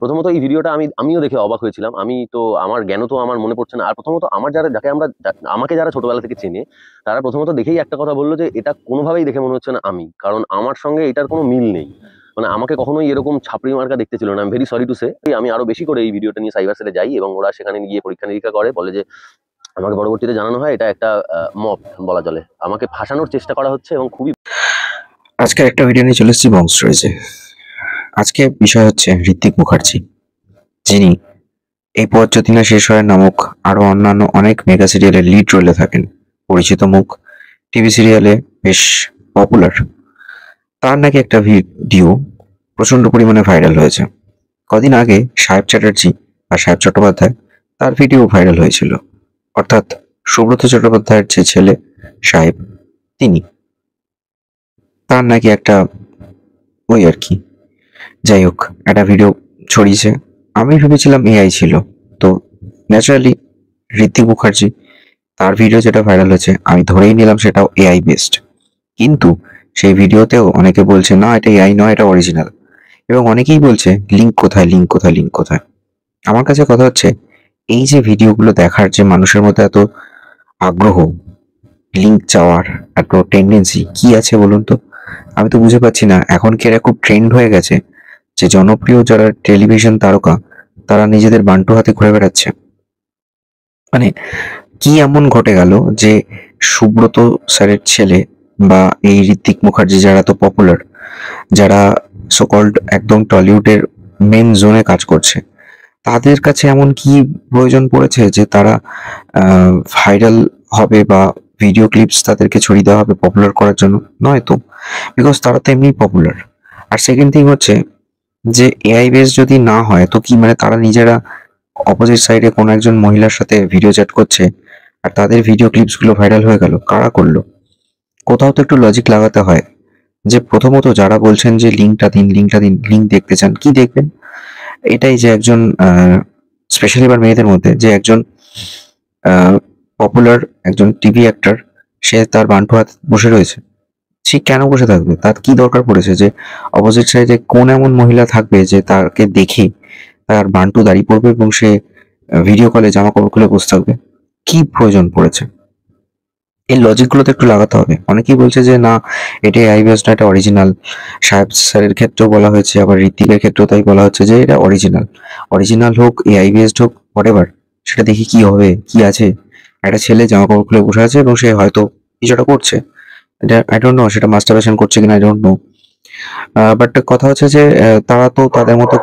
প্রথমত এই ভিডিওটা আমিও দেখে অবাক হয়েছিলাম। আমি তো আমার জ্ঞানও তো আমার মনে পড়ছে না। আর প্রথমত আমার আমাকে যারা ছোটবেলা থেকে চেনে, তারা প্রথমত দেখেই একটা কথা বলল যে এটা কোনোভাবেই দেখে মনে হচ্ছে না আমি। কারণ আমার সঙ্গে এটার কোনো মিল নেই। মানে আমাকে কখনোই এরকম ছাপড়ি মার্কা দেখতে ছিল না। I am very sorry to say. আমি আরো বেশি করে এই ভিডিওটা নিয়ে সাইবার সেলে যাই এবং ওরা সেখানে গিয়ে পরীক্ষা-নিরীক্ষা করে, বলে যে আমাকে পরবর্তীতে জানানো হয় এটা একটা মব বলা চলে। আমাকে ফাঁসানোর চেষ্টা করা হচ্ছে এবং খুবই। আজকের একটা ভিডিও নিয়ে চলে এসেছি বং স্টোরেজে। আজকে বিষয় হচ্ছে ঋত্বিক মুখার্জি, যিনি এই পথ যদি না শেষ হয় নামক আরো অন্যান্য অনেক মেগা সিরিয়ালে লিড রোলে থাকেন। পরিচিত মুখ, টিভি সিরিয়ালে বেশ পপুলার। তার নাকি একটা ভিডিও প্রচন্ড পরিমাণে ভাইরাল হয়েছে। কদিন আগে সাহেব চ্যাটার্জি আর সাহেব চট্টোপাধ্যায় তার ভিডিও ভাইরাল হয়েছিল। অর্থাৎ সুব্রত চট্টোপাধ্যায়ের যে ছেলে সাহেব, তিনি, তার নাকি একটা ওই আর কি, যাই হোক, একটা ভিডিও ছড়িয়েছে। আমি ভেবেছিলাম এআই ছিল। তো ন্যাচারালি ঋত্বিক মুখার্জি, তার ভিডিও যেটা ভাইরাল হয়েছে, আমি ধরেই নিলাম সেটাও এআই বেসড। কিন্তু সেই ভিডিওতেও অনেকে বলছে না এটা এআই নয়, এটা অরিজিনাল। এবং অনেকেই বলছে লিঙ্ক কোথায়, লিঙ্ক কোথায়, লিঙ্ক কোথায়। আমার কাছে কথা হচ্ছে, এই যে ভিডিওগুলো দেখার যে মানুষের মধ্যে এত আগ্রহ, লিঙ্ক চাওয়ার এত টেন্ডেন্সি কি আছে বলুন তো? আমি তো বুঝে পাচ্ছি না। এখন কি এটা খুব ট্রেন্ড হয়ে গেছে যে জনপ্রিয় যারা টেলিভিশন তারকা, তারা নিজেদের বান্টু হাতে ঘুরে বেড়াচ্ছে? মানে কি এমন ঘটে গেল যে সুব্রত স্যারের ছেলে বা এই ঋত্বিক মুখার্জি, যারা তো পপুলার, যারা সোকল্ড একদম টলিউডের মেন জোনে কাজ করছে, তাদের কাছে এমন কি প্রয়োজন পড়েছে যে তারা ভাইরাল হবে বা ভিডিও ক্লিপস তাদেরকে ছড়িয়ে দেওয়া হবে পপুলার করার জন্য? নয় তো, বিকজ তারা তো এমনি পপুলার। আর সেকেন্ড থিং হচ্ছে যে এআই বেস যদি না হয় তো কি, মানে তারা নিজেরা অপোজিট সাইডে কোনো একজন মহিলার সাথে ভিডিও চ্যাট করছে আর তাদের ভিডিও ক্লিপস গুলো ভাইরাল হয়ে গেল, কারা করলো? কোথাও তো একটু লজিক লাগাতে হয়। যে প্রথমত যারা বলছেন যে লিঙ্কটা দিন, লিঙ্কটা দিন, লিঙ্ক দেখতে চান, কি দেখবেন? এটাই যে একজন স্পেশালি এবার মেয়েদের মধ্যে যে একজন পপুলার একজন টিভি অ্যাক্টর, সে তার বান্টু হাত বসে রয়েছে। সে কেন বসে থাকবে? তার কি দরকার পড়েছে যে অপোজিট সাইডে কোন এমন মহিলা থাকবে যে তাকে দেখে তার বান্টু দাঁড়িয়ে পড়বে এবং সে ভিডিও কলে জামা কাপড় খুলে বসে থাকবে? কি প্রয়োজন পড়েছে? এই লজিক গুলো তো একটু লাগাতে হবে। অনেকেই বলছে যে না, এটা এআই বেসড না, এটা অরিজিনাল। সাহেব স্যারের ক্ষেত্রেও বলা হয়েছে, আবার ঋত্বিকের ক্ষেত্রেও তাই বলা হচ্ছে যে এটা অরিজিনাল। অরিজিনাল হোক, এআই বেসড হোক, হোয়াটএভার, সেটা দেখি কি হবে, কি আছে। একটা ছেলে জামা কাপড় খুলে বসে আছে এবং সে হয়তো কিছুটা করছে। এটা আই ডোন্ট নো সেটা মাস্টারবেশন করছে কিনা, আই ডোন্ট নো। বাট কথা হচ্ছে যে তারা তো তাদের মতো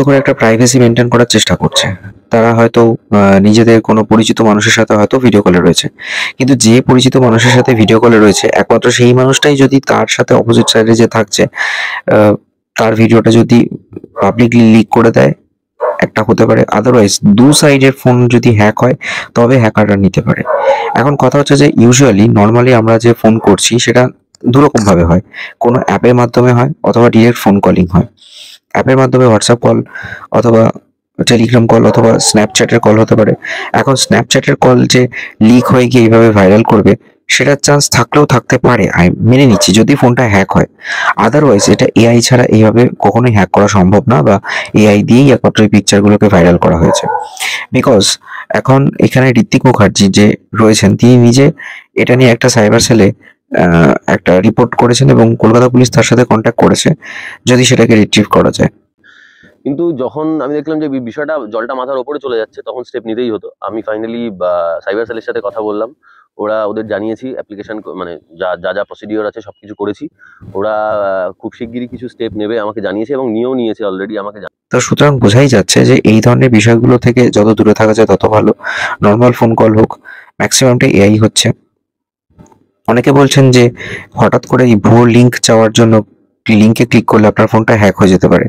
করে একটা প্রাইভেসি মেনটেন করার চেষ্টা করছে। তারা হয়তো নিজেদের কোনো পরিচিত মানুষের সাথে হয়তো ভিডিও কলে রয়েছে, কিন্তু যে পরিচিত মানুষের সাথে ভিডিও কলে রয়েছে একমাত্র সেই মানুষটাই যদি তার সাথে অপোজিট সাইডে যে থাকছে তার ভিডিওটা যদি পাবলিকলি লিক করে দেয়, একটা হতে পারে। আদারওয়াইজ দু সাইডের ফোন যদি হ্যাক হয় তবে হ্যাকাররা নিতে পারে। এখন কথা হচ্ছে যে ইউজুয়ালি নর্মালি আমরা যে ফোন করছি সেটা দুরকম ভাবে হয়। কোনো অ্যাপের মাধ্যমে হয় অথবা ডিরেক্ট ফোন কলিং হয়। অ্যাপের মাধ্যমে হোয়াটসঅ্যাপ কল অথবা টেলিগ্রাম কল অথবা স্ন্যাপচ্যাটের কল হতে পারে। এখন স্ন্যাপচ্যাটের কল যে লিক হয়ে গিয়ে এইভাবে ভাইরাল করবে, সেটার চান্স থাকলেও থাকতে পারে, আমি মেনে নিচ্ছি, যদি ফোনটা হ্যাক হয়। আদারওয়াইজ এটা এআই ছাড়া এইভাবে কখনোই হ্যাক করা সম্ভব না, বা এআই দিয়েই একমাত্র এই পিকচারগুলোকে ভাইরাল করা হয়েছে। বিকজ এখন এখানে ঋত্বিক মুখার্জি যে রয়েছেন, তিনি নিজে এটা নিয়ে একটা সাইবার সেলে একটা রিপোর্ট করেছেন এবং কলকাতা পুলিশ তার সাথে কন্ট্যাক্ট করেছে যদি সেটাকে রিট্রিভ করা যায়। কিন্তু যখন আমি দেখলাম যে বিষয়টা জলটা মাথার ওপরে চলে যাচ্ছে, তখন স্টেপ নিতেই হতো। আমি ফাইনালি সাইবার সেলের সাথে কথা বললাম। ওদের জানিয়েছি অ্যাপ্লিকেশন, মানে যা যা যা প্রসিডিওর আছে সবকিছু করেছি। ওরা খুব শিগগিরই কিছু স্টেপ নেবে আমাকে জানিয়েছে এবং নিয়েছে অলরেডি আমাকে। তো সুতরাং বোঝাই যাচ্ছে যে এই ধরনের বিষয়গুলো থেকে যত দূরে থাকা যায় তত ভালো। নর্মাল ফোন কল হোক, ম্যাক্সিমামটা এআই হচ্ছে। অনেকে বলছেন যে হঠাৎ করে এই ভুয়ো লিঙ্ক চাওয়ার জন্য লিঙ্কে ক্লিক করলে আপনার ফোনটা হ্যাক হয়ে যেতে পারে।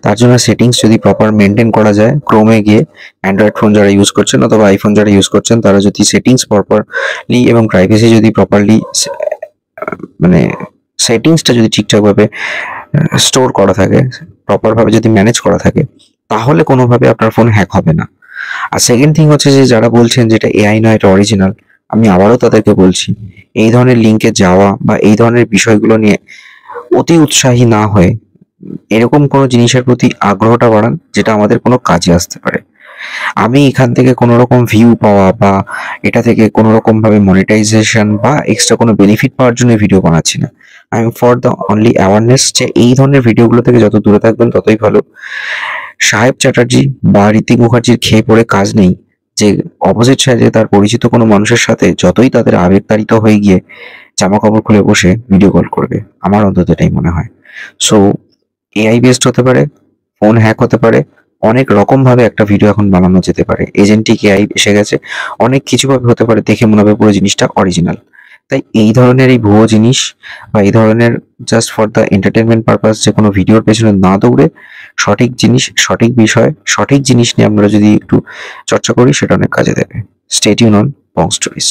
তার জন্য সেটিংস যদি প্রপার মেনটেন করা যায়, ক্রোমে গিয়ে অ্যান্ড্রয়েড ফোন যারা ইউজ করছেন অথবা আইফোন যারা ইউজ করছেন, তারা যদি সেটিংস প্রপারলি এবং প্রাইভেসি যদি প্রপারলি, মানে সেটিংসটা যদি ঠিকঠাকভাবে স্টোর করা থাকে, প্রপারভাবে যদি ম্যানেজ করা থাকে, তাহলে কোনোভাবে আপনার ফোন হ্যাক হবে না। আর সেকেন্ড থিং হচ্ছে যে যারা বলছেন যেটা এআই নয়, এটা অরিজিনাল, আমি আবারও তাদেরকে বলছি, এই ধরনের লিঙ্কে যাওয়া বা এই ধরনের বিষয়গুলো নিয়ে অতি উৎসাহী না হয়ে এরকম কোনো জিনিসের প্রতি আগ্রহটা বাড়ান যেটা আমাদের কোনো কাজে আসতে পারে। আমি এখান থেকে কোনো রকম ভিউ পাওয়া বা এটা থেকে কোনো রকম ভাবে মনিটাইজেশন বা এক্সট্রা কোনো বেনিফিট পাওয়ার জন্য ভিডিও বানাচ্ছি না। I am for the only awareness, যে এই ধরনের ভিডিওগুলো থেকে যত দূরে থাকবেন ততই ভালো। সাহেব চ্যাটার্জি বা ঋতিক মুখার্জির খেয়ে পড়ে কাজ নেই যে অপোজিট সাইডে তার পরিচিত কোনো মানুষের সাথে যতই তাদের আবেগতাড়িত হয়ে গিয়ে জামা কাপড় খুলে বসে ভিডিও কল করবে। আমার অন্তত এটাই মনে হয়। সো এআই বেসড হতে পারে, ফোন হ্যাক হতে পারে, অনেক রকম ভাবে একটা ভিডিও এখন বানানো যেতে পারে। এজেন্টিক এআই এসে গেছে, অনেক কিছু ভাবে হতে পারে, দেখে মনে হবে পুরো জিনিসটা অরিজিনাল। তাই এই ধরনের এই ভুয়ো জিনিস বা এই ধরনের just for the entertainment purpose যে কোনো ভিডিওর পেছনে না দৌড়ে সঠিক জিনিস, সঠিক বিষয়, সঠিক জিনিস নিয়ে আমরা যদি একটু চর্চা করি সেটা অনেক কাজে দেবে। Stay tune on Bong stories.